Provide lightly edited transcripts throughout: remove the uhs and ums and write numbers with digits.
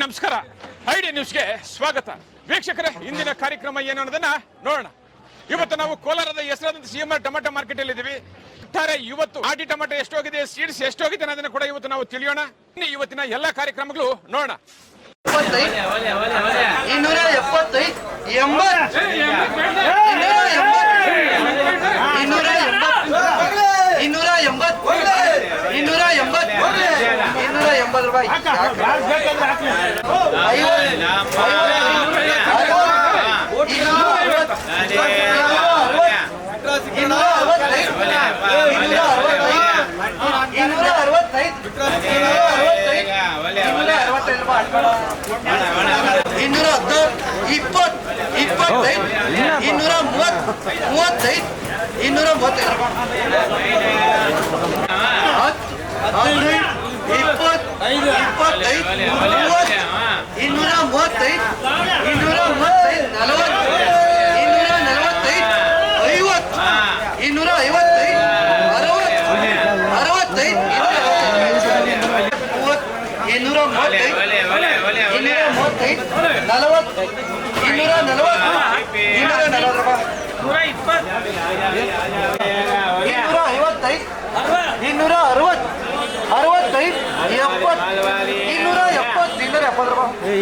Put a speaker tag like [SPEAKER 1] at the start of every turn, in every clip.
[SPEAKER 1] ನಮಸ್ಕಾರ. ಐಡಿ ನ್ಯೂಸ್ಗೆ ಸ್ವಾಗತ. ವೀಕ್ಷಕರೇ, ಇಂದಿನ ಕಾರ್ಯಕ್ರಮ ಏನು ಅನ್ನೋದನ್ನ ನೋಡೋಣ. ಇವತ್ತು ನಾವು ಕೋಲಾರದ ಹೆಸರಾದಂತ ಸಿಎಂಆರ್ ಟೊಮೆಟೊ ಮಾರ್ಕೆಟ್ ಅಲ್ಲಿ ಇದ್ದೀವಿ. ಇವತ್ತು ಆಟಿ ಟೊಮೆಟೊ ಎಷ್ಟೋಗಿದೆ, ಸೀಡ್ಸ್ ಎಷ್ಟೋಗಿದೆ ಅನ್ನೋದನ್ನ ಕೂಡ ಇವತ್ತು ನಾವು ತಿಳಿಯೋಣ. ಇವತ್ತಿನ ಎಲ್ಲಾ ಕಾರ್ಯಕ್ರಮಗಳು ನೋಡೋಣ.
[SPEAKER 2] 280 ರೂಪಾಯಿ.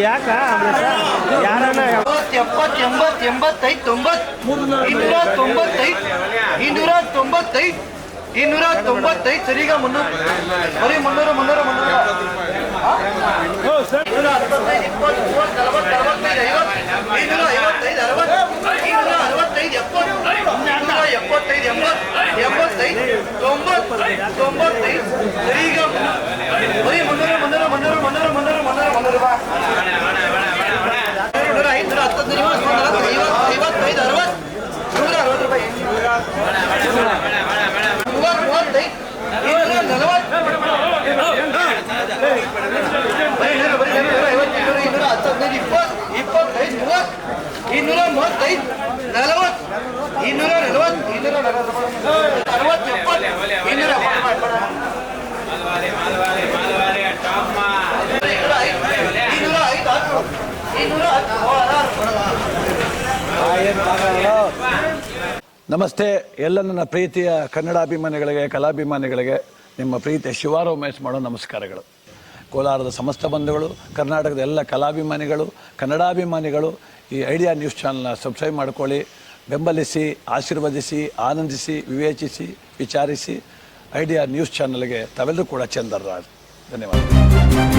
[SPEAKER 2] ಯಾಕ 295 ಸರಿಗ 300 ಬರೀ 300
[SPEAKER 3] ನಮಸ್ತೆ. ಎಲ್ಲ ನನ್ನ ಪ್ರೀತಿಯ ಕನ್ನಡಾಭಿಮಾನಿಗಳಿಗೆ, ಕಲಾಭಿಮಾನಿಗಳಿಗೆ ನಿಮ್ಮ ಪ್ರೀತಿಯ ಶಿವಾರ ಉಮೇಶ್ ಮಾಡೋ ನಮಸ್ಕಾರಗಳು. ಕೋಲಾರದ ಸಮಸ್ತ ಬಂಧುಗಳು, ಕರ್ನಾಟಕದ ಎಲ್ಲ ಕಲಾಭಿಮಾನಿಗಳು, ಕನ್ನಡಾಭಿಮಾನಿಗಳು ಈ ಐಡಿಯಾ ನ್ಯೂಸ್ ಚಾನಲ್ನ ಸಬ್ಸ್ಕ್ರೈಬ್ ಮಾಡ್ಕೊಳ್ಳಿ, ಬೆಂಬಲಿಸಿ, ಆಶೀರ್ವದಿಸಿ, ಆನಂದಿಸಿ, ವಿವೇಚಿಸಿ, ವಿಚಾರಿಸಿ. ಐಡಿಯಾ ನ್ಯೂಸ್ ಚಾನಲ್ಗೆ ತಾವೆಲ್ಲರೂ ಕೂಡ ಚಂದರ್ರಾಜ್. ಧನ್ಯವಾದ.